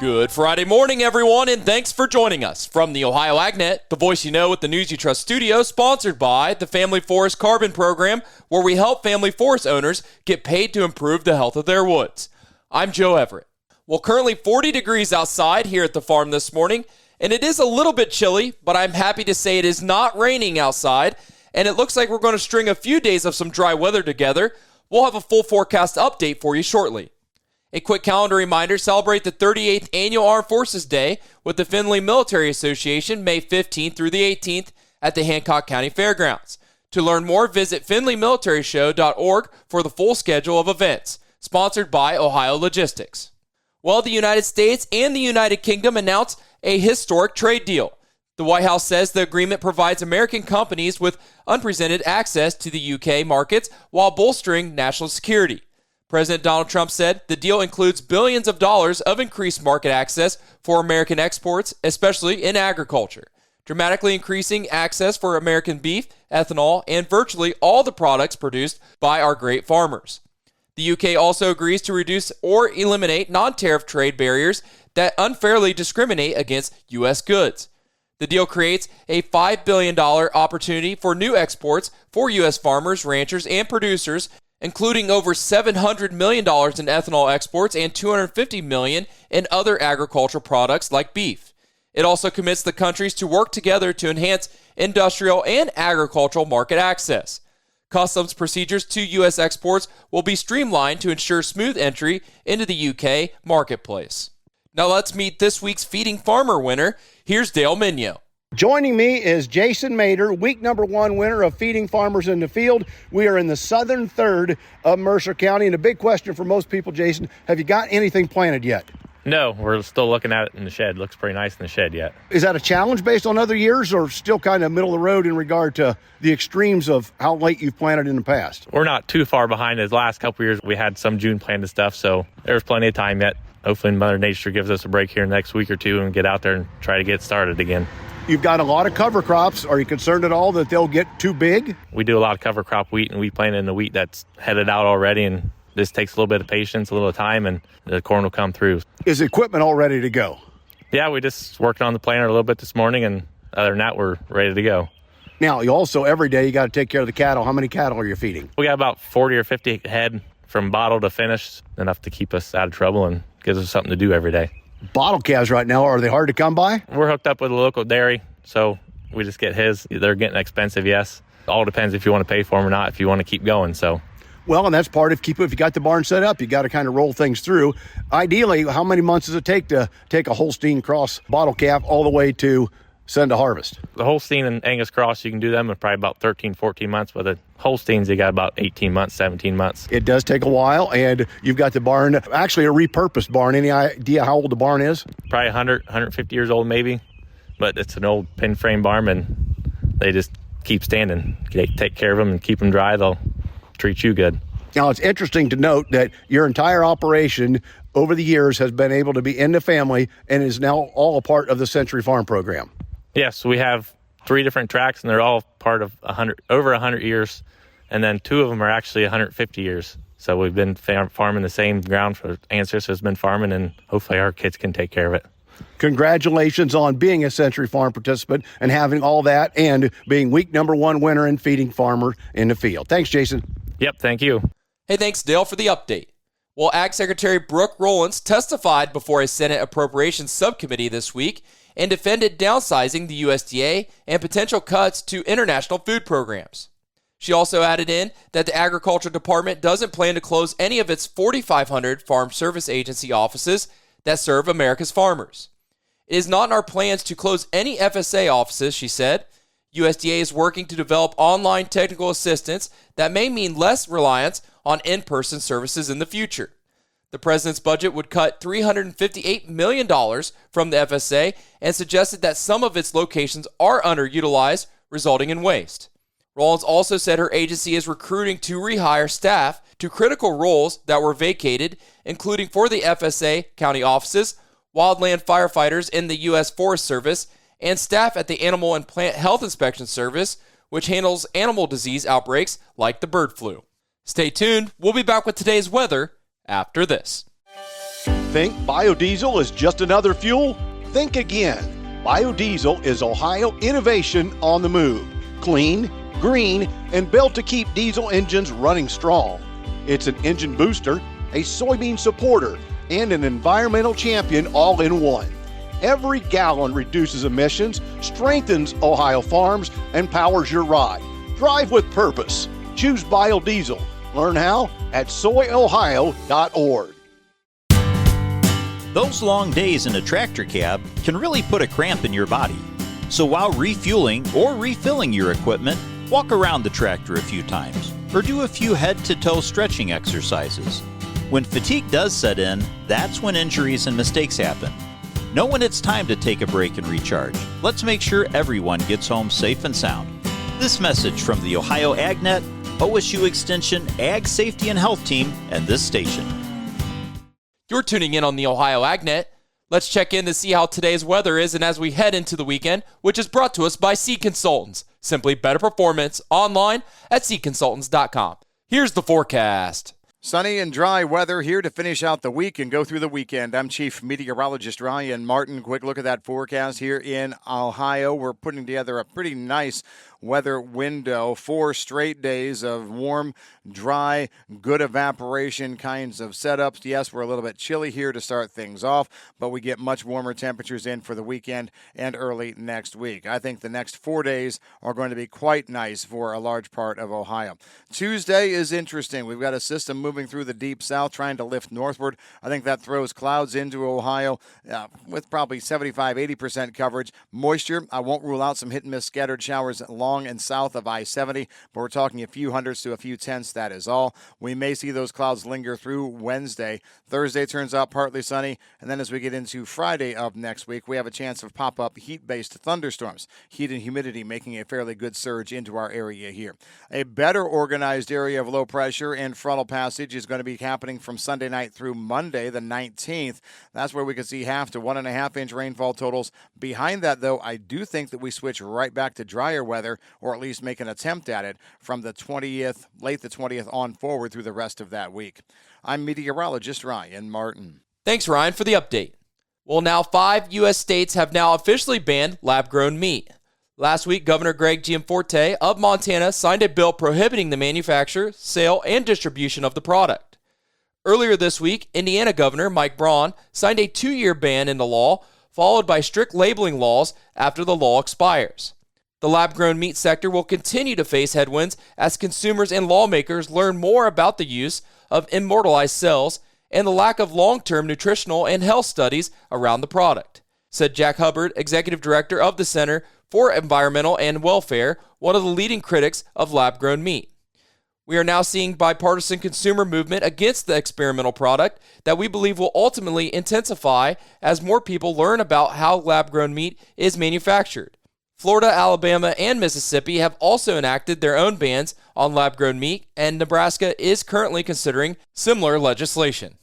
Good Friday morning, everyone, and thanks for joining us from the Ohio AgNet, the voice you know with the News You Trust studio, sponsored by the Family Forest Carbon Program, where we help family forest owners get paid to improve the health of their woods. I'm Joe Everett. Well, currently 40 degrees outside here at the farm this morning, and it is a little bit chilly, but I'm happy to say it is not raining outside, and it looks like we're going to string a few days of some dry weather together. We'll have a full forecast update for you shortly. A quick calendar reminder, celebrate the 38th Annual Armed Forces Day with the Findlay Military Association May 15th through the 18th at the Hancock County Fairgrounds. To learn more, visit FindlayMilitaryShow.org for the full schedule of events, sponsored by Ohio Logistics. Well, the United States and the United Kingdom announced a historic trade deal. The White House says the agreement provides American companies with unprecedented access to the UK markets while bolstering national security. President Donald Trump said the deal includes billions of dollars of increased market access for American exports, especially in agriculture, dramatically increasing access for American beef, ethanol, and virtually all the products produced by our great farmers. The UK also agrees to reduce or eliminate non-tariff trade barriers that unfairly discriminate against U.S. goods. The deal creates a $5 billion opportunity for new exports for U.S. farmers, ranchers, and producers, including over $700 million in ethanol exports and $250 million in other agricultural products like beef. It also commits the countries to work together to enhance industrial and agricultural market access. Customs procedures to U.S. exports will be streamlined to ensure smooth entry into the UK marketplace. Now let's meet this week's Feeding Farmer winner. Here's Dale Minyo. Joining me is Jason Mader, week number 1 winner of Feeding Farmers in the Field. We are in the southern third of Mercer County, and a big question for most people, Jason, have you got anything planted yet? No, we're still looking at it in the shed. Looks pretty nice in the shed yet. Is that a challenge based on other years, or still kind of middle of the road in regard to the extremes of how late you've planted in the past? We're not too far behind. The last couple of years, we had some June planted stuff, so there's plenty of time yet. Hopefully Mother Nature gives us a break here next week or two and get out there and try to get started again. You've got a lot of cover crops. Are you concerned at all that they'll get too big? We do a lot of cover crop wheat, and we plant in the wheat that's headed out already, and this takes a little bit of patience, a little time, and the corn will come through. Is equipment all ready to go? Yeah, we just worked on the planter a little bit this morning, and other than that, we're ready to go. Now, you also, every day, you got to take care of the cattle. How many cattle are you feeding? We got about 40 or 50 head from bottle to finish, enough to keep us out of trouble and gives us something to do every day. Bottle calves right now, are they hard to come by? We're hooked up with a local dairy, so we just get his. They're getting expensive, yes. It all depends if you want to pay for them or not, if you want to keep going. So, well, and that's part of if you got the barn set up, you got to kind of roll things through. Ideally, how many months does it take to take a Holstein cross bottle calf all the way to send to harvest? The Holstein and Angus cross, you can do them in probably about 13, 14 months, but the Holsteins, you got about 18 months, 17 months. It does take a while, and you've got the barn, actually a repurposed barn. Any idea how old the barn is? Probably 100, 150 years old maybe, but it's an old pin frame barn, and they just keep standing. They take care of them and keep them dry. They'll treat you good. Now, it's interesting to note that your entire operation over the years has been able to be in the family and is now all a part of the Century Farm program. Yes, we have 3 different tracks, and they're all part of over 100 years, and then 2 of them are actually 150 years. So we've been farming the same ground for ancestors has been farming, and hopefully our kids can take care of it. Congratulations on being a Century Farm participant and having all that, and being week number 1 winner in Feeding Farmer in the Field. Thanks, Jason. Yep, thank you. Hey, thanks, Dale, for the update. Well, Ag Secretary Brooke Rollins testified before a Senate Appropriations Subcommittee this week and defended downsizing the USDA and potential cuts to international food programs. She also added in that the Agriculture Department doesn't plan to close any of its 4,500 Farm Service Agency offices that serve America's farmers. It is not in our plans to close any FSA offices, she said. USDA is working to develop online technical assistance that may mean less reliance on in-person services in the future. The president's budget would cut $358 million from the FSA and suggested that some of its locations are underutilized, resulting in waste. Rollins also said her agency is recruiting to rehire staff to critical roles that were vacated, including for the FSA county offices, wildland firefighters in the U.S. Forest Service, and staff at the Animal and Plant Health Inspection Service, which handles animal disease outbreaks like the bird flu. Stay tuned. We'll be back with today's weather after this. Think biodiesel is just another fuel? Think again. Biodiesel is Ohio innovation on the move. Clean, green, and built to keep diesel engines running strong. It's an engine booster, a soybean supporter, and an environmental champion all in one. Every gallon reduces emissions, strengthens Ohio farms, and powers your ride. Drive with purpose. Choose biodiesel. Learn how at soyohio.org. Those long days in a tractor cab can really put a cramp in your body. So while refueling or refilling your equipment, walk around the tractor a few times or do a few head-to-toe stretching exercises. When fatigue does set in, that's when injuries and mistakes happen. Know when it's time to take a break and recharge. Let's make sure everyone gets home safe and sound. This message from the Ohio AgNet, OSU Extension Ag Safety and Health Team, and this station. You're tuning in on the Ohio AgNet. Let's check in to see how today's weather is and as we head into the weekend, which is brought to us by Seed Consultants. Simply better performance online at seedconsultants.com. Here's the forecast. Sunny and dry weather here to finish out the week and go through the weekend. I'm Chief Meteorologist Ryan Martin. Quick look at that forecast here in Ohio. We're putting together a pretty nice weather window. 4 straight days of warm, dry, good evaporation kinds of setups. Yes, we're a little bit chilly here to start things off, but we get much warmer temperatures in for the weekend and early next week. I think the next 4 days are going to be quite nice for a large part of Ohio. Tuesday is interesting. We've got a system moving through the deep south trying to lift northward. I think that throws clouds into Ohio with probably 75-80% coverage. Moisture, I won't rule out some hit and miss scattered showers along and south of I-70, but we're talking a few hundredths to a few tenths, that is all. We may see those clouds linger through Wednesday. Thursday turns out partly sunny, and then as we get into Friday of next week, we have a chance of pop-up heat-based thunderstorms. Heat and humidity making a fairly good surge into our area here. A better organized area of low pressure and frontal passage is going to be happening from Sunday night through Monday, the 19th. That's where we could see 1/2 to 1.5 inch rainfall totals. Behind that, though, I do think that we switch right back to drier weather, or at least make an attempt at it from the 20th, late the 20th on forward through the rest of that week. I'm meteorologist Ryan Martin. Thanks, Ryan, for the update. Well, now 5 U.S. states have now officially banned lab-grown meat. Last week, Governor Greg Gianforte of Montana signed a bill prohibiting the manufacture, sale, and distribution of the product. Earlier this week, Indiana Governor Mike Braun signed a 2-year ban into law, followed by strict labeling laws after the law expires. The lab-grown meat sector will continue to face headwinds as consumers and lawmakers learn more about the use of immortalized cells and the lack of long-term nutritional and health studies around the product, said Jack Hubbard, Executive Director of the Center for Environmental and Welfare, one of the leading critics of lab-grown meat. We are now seeing bipartisan consumer movement against the experimental product that we believe will ultimately intensify as more people learn about how lab-grown meat is manufactured. Florida, Alabama, and Mississippi have also enacted their own bans on lab-grown meat, and Nebraska is currently considering similar legislation.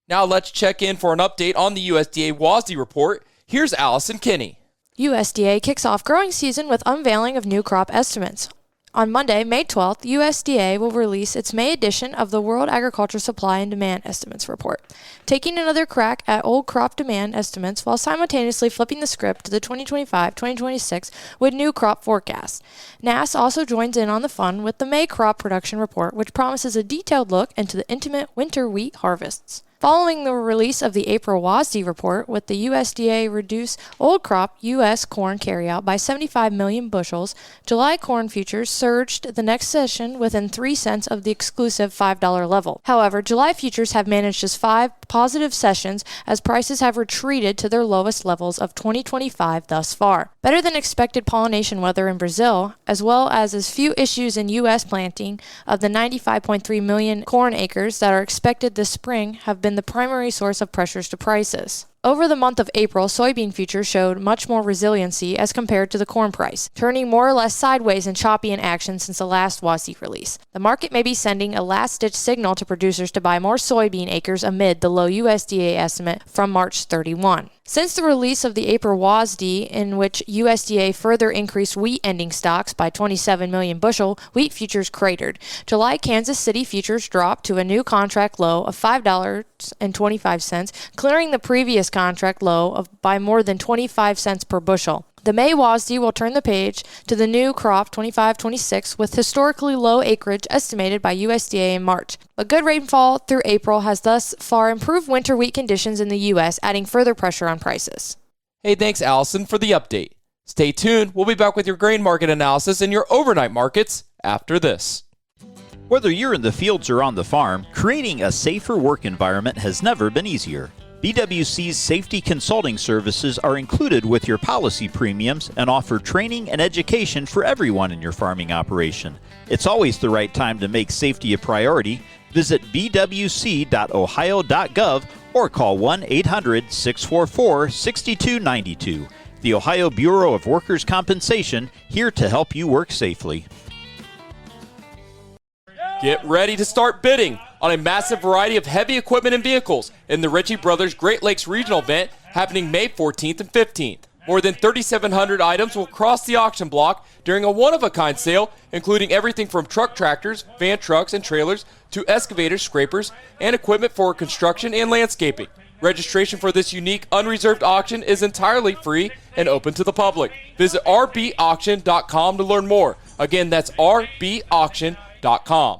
Now let's check in for an update on the USDA WASDE report. Here's Allison Kinney. USDA kicks off growing season with unveiling of new crop estimates. On Monday, May 12th, USDA will release its May edition of the World Agriculture Supply and Demand Estimates report, taking another crack at old crop demand estimates while simultaneously flipping the script to the 2025-2026 with new crop forecasts. NASS also joins in on the fun with the May crop production report, which promises a detailed look into the intimate winter wheat harvests. Following the release of the April WASDE report, with the USDA reduce old crop U.S. corn carryout by 75 million bushels, July corn futures surged the next session within 3 cents of the exclusive $5 level. However, July futures have managed just 5 positive sessions as prices have retreated to their lowest levels of 2025 thus far. Better than expected pollination weather in Brazil, as well as few issues in U.S. planting of the 95.3 million corn acres that are expected this spring, have been the primary source of pressures to prices. Over the month of April, soybean futures showed much more resiliency as compared to the corn price, turning more or less sideways and choppy in action since the last WASDE release. The market may be sending a last-ditch signal to producers to buy more soybean acres amid the low USDA estimate from March 31. Since the release of the April WASDE, in which USDA further increased wheat ending stocks by 27 million bushel, wheat futures cratered. July Kansas City futures dropped to a new contract low of $5 $2.25, clearing the previous contract low by more than 25 cents per bushel. The May WASDE will turn the page to the new crop 25-26 with historically low acreage estimated by USDA in March. But good rainfall through April has thus far improved winter wheat conditions in the U.S., adding further pressure on prices. Hey, thanks, Allison, for the update. Stay tuned. We'll be back with your grain market analysis and your overnight markets after this. Whether you're in the fields or on the farm, creating a safer work environment has never been easier. BWC's safety consulting services are included with your policy premiums and offer training and education for everyone in your farming operation. It's always the right time to make safety a priority. Visit bwc.ohio.gov or call 1-800-644-6292. The Ohio Bureau of Workers' Compensation, here to help you work safely. Get ready to start bidding on a massive variety of heavy equipment and vehicles in the Ritchie Brothers Great Lakes Regional Event happening May 14th and 15th. More than 3,700 items will cross the auction block during a one-of-a-kind sale, including everything from truck tractors, van trucks, and trailers to excavators, scrapers, and equipment for construction and landscaping. Registration for this unique unreserved auction is entirely free and open to the public. Visit rbauction.com to learn more. Again, that's rbauction.com.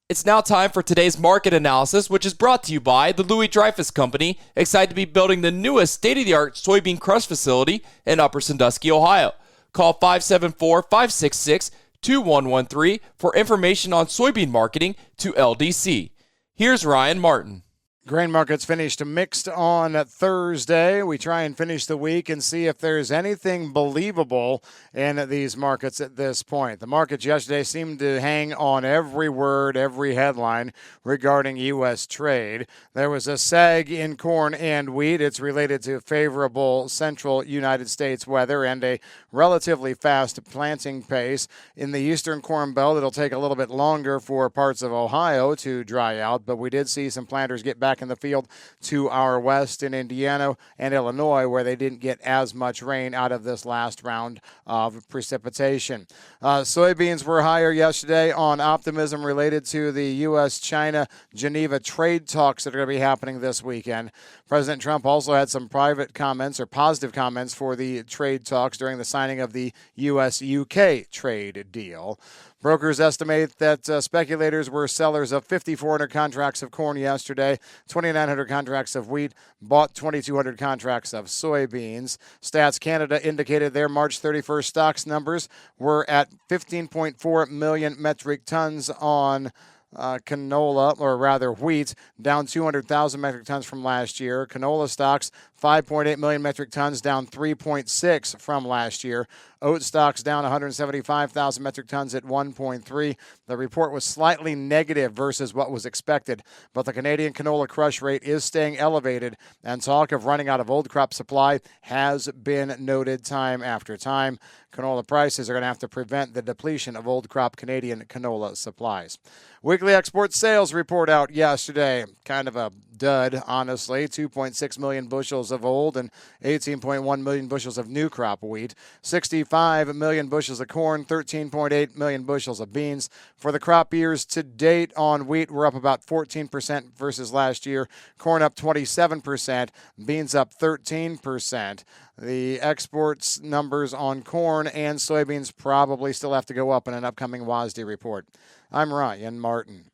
It's now time for today's market analysis, which is brought to you by the Louis Dreyfus Company, excited to be building the newest state-of-the-art soybean crush facility in Upper Sandusky, Ohio. Call 574-566-2113 for information on soybean marketing to LDC. Here's Ryan Martin. Grain markets finished mixed on Thursday. We try and finish the week and see if there's anything believable in these markets at this point. The markets yesterday seemed to hang on every word, every headline regarding U.S. trade. There was a sag in corn and wheat. It's related to favorable central United States weather and a relatively fast planting pace. In the eastern corn belt, it'll take a little bit longer for parts of Ohio to dry out, but we did see some planters get back in the field to our west in Indiana and Illinois, where they didn't get as much rain out of this last round of precipitation. Soybeans were higher yesterday on optimism related to the U.S.-China Geneva trade talks that are going to be happening this weekend. President Trump also had some private comments or positive comments for the trade talks during the signing of the U.S.-UK trade deal. Brokers estimate that speculators were sellers of 5,400 contracts of corn yesterday, 2,900 contracts of wheat, bought 2,200 contracts of soybeans. Stats Canada indicated their March 31st stocks numbers were at 15.4 million metric tons on canola, or rather wheat, down 200,000 metric tons from last year. Canola stocks, 5.8 million metric tons, down 3.6 from last year. Oat stocks down 175,000 metric tons at 1.3. The report was slightly negative versus what was expected, but the Canadian canola crush rate is staying elevated, and talk of running out of old crop supply has been noted time after time. Canola prices are going to have to prevent the depletion of old crop Canadian canola supplies. Weekly export sales report out yesterday. Kind of a dud, honestly. 2.6 million bushels of old and 18.1 million bushels of new crop wheat. 65 million bushels of corn, 13.8 million bushels of beans. For the crop years to date on wheat, we're up about 14% versus last year. Corn up 27%, beans up 13%. The exports numbers on corn and soybeans probably still have to go up in an upcoming WASDE report. I'm Ryan Martin.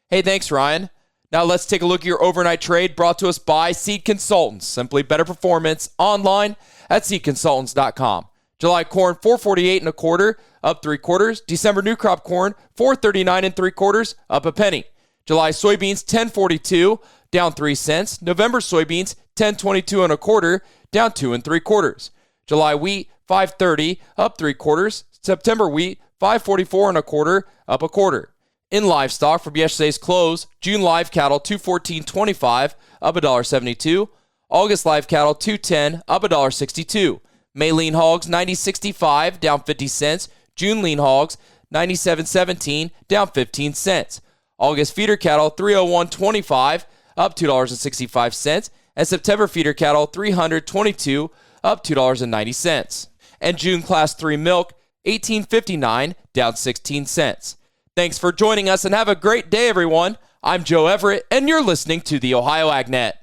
Hey, thanks, Ryan. Now let's take a look at your overnight trade brought to us by Seed Consultants. Simply better performance online at seedconsultants.com. July corn, $4.48 1/4, up 3/4. December new crop corn, $4.39 3/4, up a penny. July soybeans, $10.42, down 3 cents. November soybeans, $10.22 1/4, down 2 3/4. July wheat, $5.30, up 3/4. September wheat, $5.44 1/4, up 1/4. In livestock from yesterday's close, June live cattle $214.25, up $1.72. August live cattle $210, up $1.62. May lean hogs $90.65, down 50 cents. June lean hogs $97.17, down 15 cents. August feeder cattle $301.25, up $2.65, and September feeder cattle $322, up $2.90. And June class 3 milk $18.59, down 16 cents. Thanks for joining us and have a great day, everyone. I'm Joe Everett, and you're listening to the Ohio AgNet.